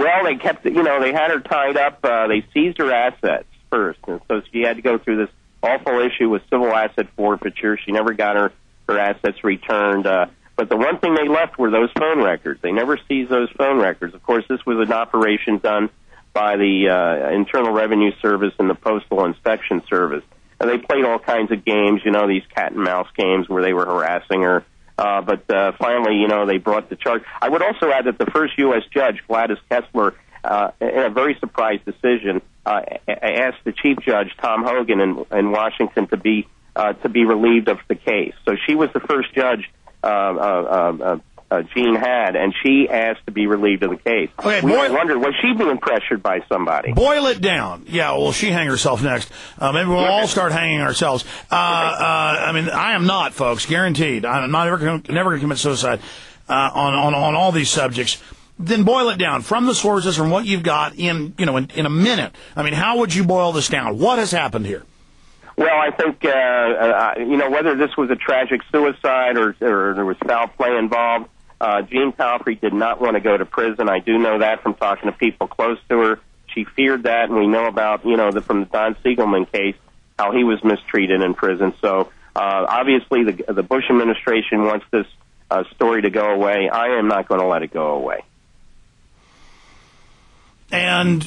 Well, they kept, they had her tied up. They seized her assets first, and so she had to go through this awful issue with civil asset forfeiture. She never got her assets returned. But the one thing they left were those phone records. They never seized those phone records. Of course, this was an operation done by the Internal Revenue Service and the Postal Inspection Service. And they played all kinds of games, these cat and mouse games where they were harassing her. But finally, they brought the charge. I would also add that the first U.S. judge, Gladys Kessler, in a very surprise decision, asked the chief judge, Tom Hogan, in Washington, to be relieved of the case. So she was the first judge Jean had, and she asked to be relieved of the case. Okay, we wondered, was she being pressured by somebody? Boil it down. Yeah, well, she hang herself next. Maybe we'll all start hanging ourselves. I am not, folks, guaranteed. I'm not never going to commit suicide on all these subjects. Then boil it down from the sources, from what you've got in a minute. How would you boil this down? What has happened here? Well, I think, whether this was a tragic suicide or there was foul play involved, Jean Palfrey did not want to go to prison. I do know that from talking to people close to her. She feared that, and we know about, from the Don Siegelman case, how he was mistreated in prison. So, obviously, the Bush administration wants this story to go away. I am not going to let it go away. And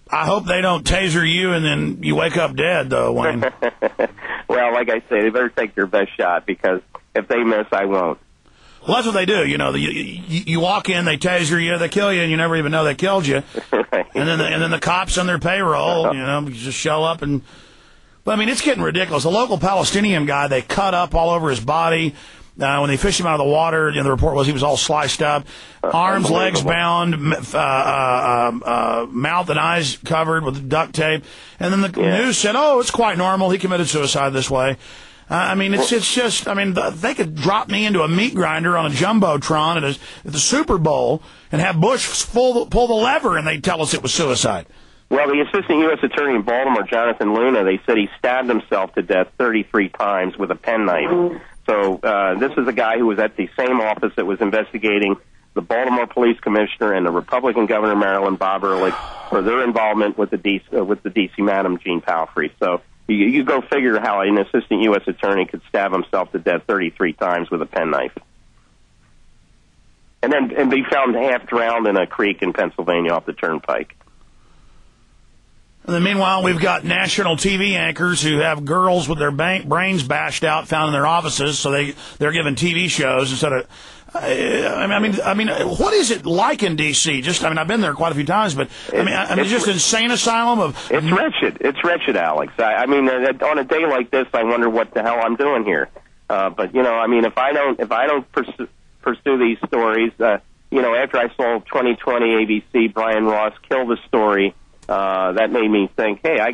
I hope they don't taser you and then you wake up dead, though, Wayne. Well, like I say, they better take their best shot, because if they miss, I won't. Well, that's what they do. You walk in, they taser you, they kill you, and you never even know they killed you. Right. And then the cops on their payroll, just show up and. But it's getting ridiculous. A local Palestinian guy, they cut up all over his body. When they fished him out of the water, the report was he was all sliced up, arms, legs bound, mouth and eyes covered with duct tape. And then the news said, "Oh, it's quite normal. He committed suicide this way." It's just. They could drop me into a meat grinder on a jumbotron at the Super Bowl and have Bush pull the lever, and they'd tell us it was suicide. Well, the assistant U.S. attorney in Baltimore, Jonathan Luna, they said he stabbed himself to death 33 times with a penknife. So this is a guy who was at the same office that was investigating the Baltimore police commissioner and the Republican governor, Maryland, Bob Ehrlich, for their involvement with the D.C. Madam Jean Palfrey. So you go figure how an assistant U.S. attorney could stab himself to death 33 times with a penknife. And be found half drowned in a creek in Pennsylvania off the turnpike. And then meanwhile, we've got national TV anchors who have girls with their brains bashed out found in their offices, so they're given TV shows instead of. What is it like in D.C.? I've been there quite a few times, but it's just an insane asylum of. It's wretched. It's wretched, Alex. On a day like this, I wonder what the hell I'm doing here. But if I don't pursue these stories, after I saw 2020 ABC, Brian Ross kill the story. That made me think, hey, I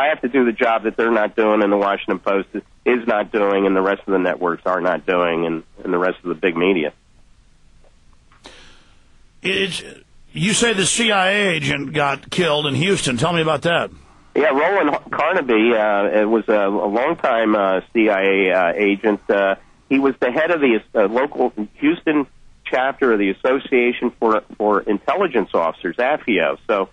have to do the job that they're not doing, and the Washington Post is not doing, and the rest of the networks are not doing, and the rest of the big media. You say the CIA agent got killed in Houston. Tell me about that. Yeah, Roland Carnaby was a longtime CIA agent. He was the head of the local Houston chapter of the Association for Intelligence Officers, AFIO. So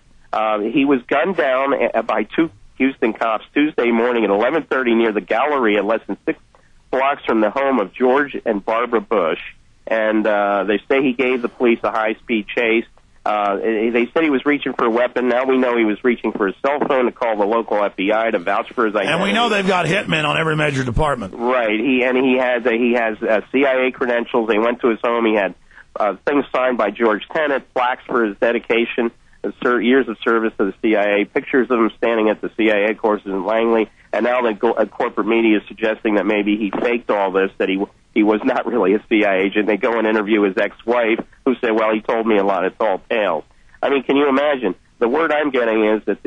he was gunned down by two Houston cops Tuesday morning at 11:30 near the Galleria, less than 6 blocks from the home of George and Barbara Bush. And they say he gave the police a high-speed chase. They said he was reaching for a weapon. Now we know he was reaching for his cell phone to call the local FBI to vouch for his identity. And we know they've got hitmen on every major department. Right. He has CIA credentials. They went to his home. He had things signed by George Tenet, plaques for his dedication, years of service to the CIA, pictures of him standing at the CIA headquarters in Langley, and now the corporate media is suggesting that maybe he faked all this, that he was not really a CIA agent. They go and interview his ex-wife, who said, well, he told me a lot. It's all tales. Can you imagine? The word I'm getting is that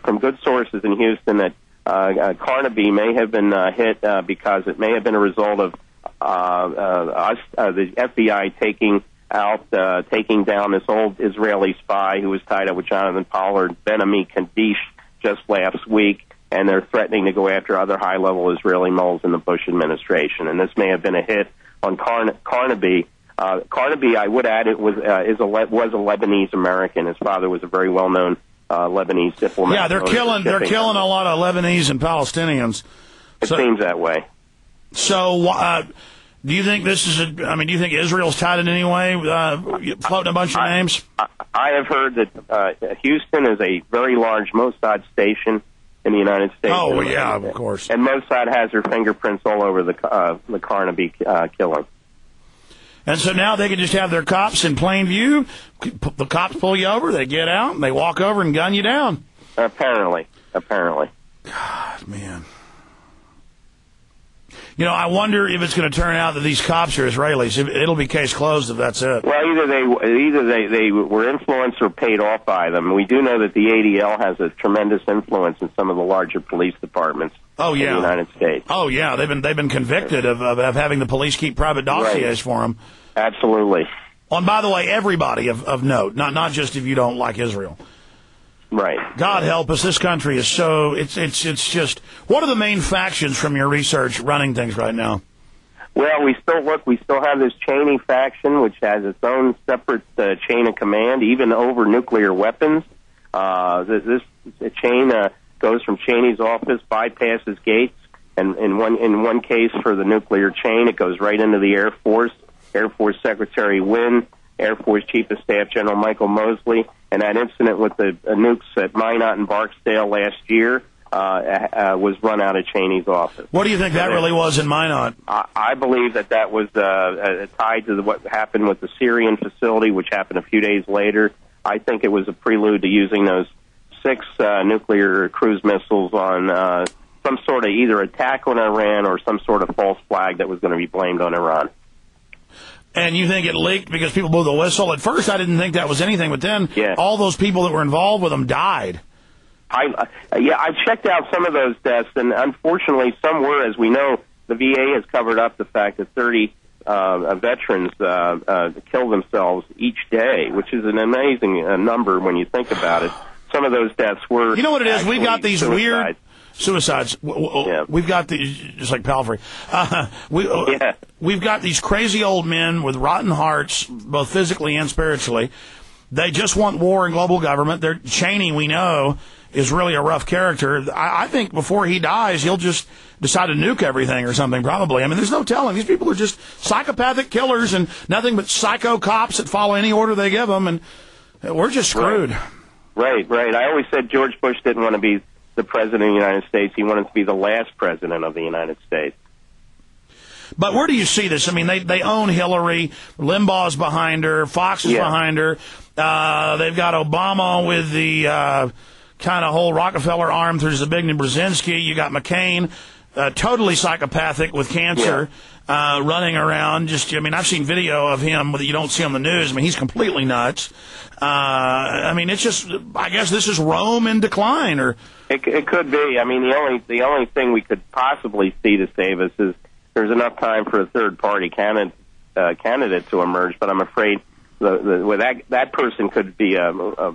from good sources in Houston that Carnaby may have been hit because it may have been a result of the FBI taking down this old Israeli spy who was tied up with Jonathan Pollard, Ben-Ami Kaddish, just last week, and they're threatening to go after other high-level Israeli moles in the Bush administration. And this may have been a hit on Carnaby. Carnaby, I would add, was a Lebanese American. His father was a very well known Lebanese diplomat. Yeah, they're killing a lot of Lebanese and Palestinians. It seems that way. So, do you think this is do you think Israel's tied in any way, floating a bunch of names? I have heard that Houston is a very large Mossad station in the United States. Oh, yeah, of course. And Mossad has their fingerprints all over the Carnaby killing. And so now they can just have their cops in plain view. The cops pull you over, they get out, and they walk over and gun you down. Apparently. God, man. I wonder if it's going to turn out that these cops are Israelis. It'll be case closed if that's it. Well, either they were influenced or paid off by them. We do know that the ADL has a tremendous influence in some of the larger police departments in the United States. Oh, yeah. They've been convicted of having the police keep private dossiers for them. Absolutely. And by the way, everybody of note, not just if you don't like Israel. Right. God help us. This country is so, it's just, what are the main factions from your research running things right now? Well, we still have this Cheney faction, which has its own separate chain of command, even over nuclear weapons. This chain goes from Cheney's office, bypasses Gates, and in one case for the nuclear chain, it goes right into the Air Force Secretary Wynne, Air Force Chief of Staff General Michael Mosley, and that incident with the nukes at Minot and Barksdale last year was run out of Cheney's office. What do you think that really was in Minot? I believe that was tied to what happened with the Syrian facility, which happened a few days later. I think it was a prelude to using those 6 nuclear cruise missiles on some sort of either attack on Iran or some sort of false flag that was going to be blamed on Iran. And you think it leaked because people blew the whistle? At first, I didn't think that was anything, but then all those people that were involved with them died. I checked out some of those deaths, and unfortunately, some were, as we know, the VA has covered up the fact that 30 veterans kill themselves each day, which is an amazing number when you think about it. Some of those deaths were. You know what it is? We've got these weird suicides. We've got these, just like Palfrey. We've got these crazy old men with rotten hearts, both physically and spiritually. They just want war and global government. Cheney, we know, is really a rough character. I think before he dies, he'll just decide to nuke everything or something, probably. I mean, there's no telling. These people are just psychopathic killers and nothing but psycho cops that follow any order they give them, and we're just screwed. Right. I always said George Bush didn't want to be the president of the United States. He wanted to be the last president of the United States. But where do you see this? I mean, they own Hillary. Limbaugh's behind her. Fox is behind her. They've got Obama with the kind of whole Rockefeller arm through Zbigniew Brzezinski. You got McCain, totally psychopathic with cancer, running around. I've seen video of him that you don't see on the news. I mean, he's completely nuts. It's just, I guess this is Rome in decline, or it could be. I mean, the only thing we could possibly see to save us is there's enough time for a third party candidate to emerge. But I'm afraid that person could be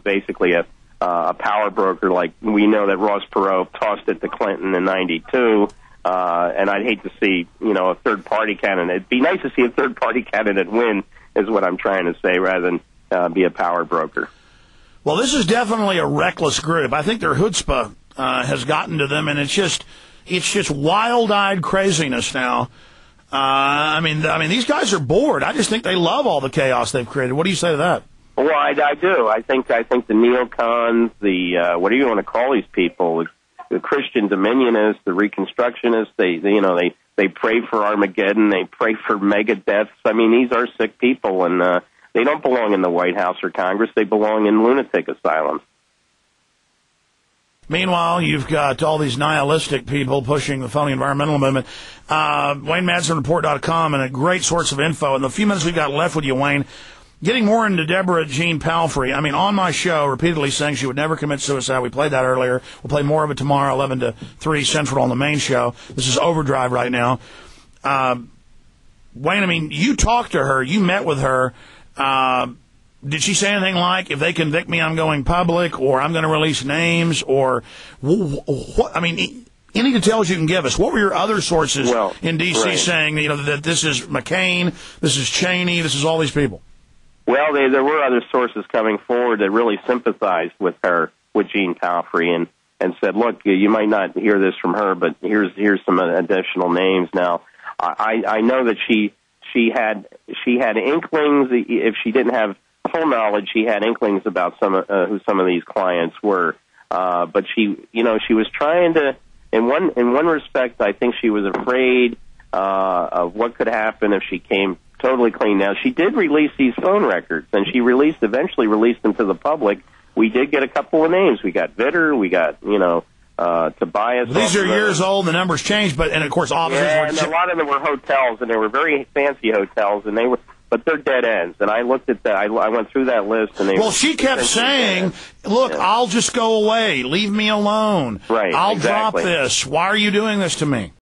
basically a power broker, like we know that Ross Perot tossed it to Clinton in '92. And I'd hate to see, a third party candidate. It'd be nice to see a third party candidate win, is what I'm trying to say, rather than be a power broker. Well, this is definitely a reckless group. I think their chutzpah has gotten to them, and it's just wild-eyed craziness now. These guys are bored. I just think they love all the chaos they've created. What do you say to that? Well, I do. I think the neocons, the what do you want to call these people? The Christian Dominionists, the Reconstructionists. They pray for Armageddon. They pray for mega deaths. I mean, these are sick people, and they don't belong in the White House or Congress. They belong in lunatic asylums. Meanwhile, you've got all these nihilistic people pushing the phony environmental movement. WayneMadsenReport.com, and a great source of info. In the few minutes we've got left with you, Wayne, getting more into Deborah Jean Palfrey. I mean, on my show, repeatedly saying she would never commit suicide. We played that earlier. We'll play more of it tomorrow, 11 to 3 Central on the main show. This is Overdrive right now. Wayne, you talked to her. You met with her. Did she say anything like, if they convict me, I'm going public, or I'm going to release names, or what? I mean, Any details you can give us? What were your other sources in D.C. right. saying, that this is McCain, this is Cheney, this is all these people? Well, there were other sources coming forward that really sympathized with her, with Jean Palfrey, and said, look, you might not hear this from her, but here's some additional names. Now, I know that she had inklings. If she didn't have full knowledge, she had inklings about who some of these clients were. But she was trying to. In one respect, I think she was afraid of what could happen if she came totally clean. Now, she did release these phone records, and she eventually released them to the public. We did get a couple of names. We got Vitter. We got Tobias. These are years old. The numbers changed, and of course, officers. Yeah, and a lot of them were hotels, and they were very fancy hotels, but they're dead ends. And I looked at that. I went through that list, and she kept saying, "Look, I'll just go away. Leave me alone. Right. I'll drop this. Why are you doing this to me?"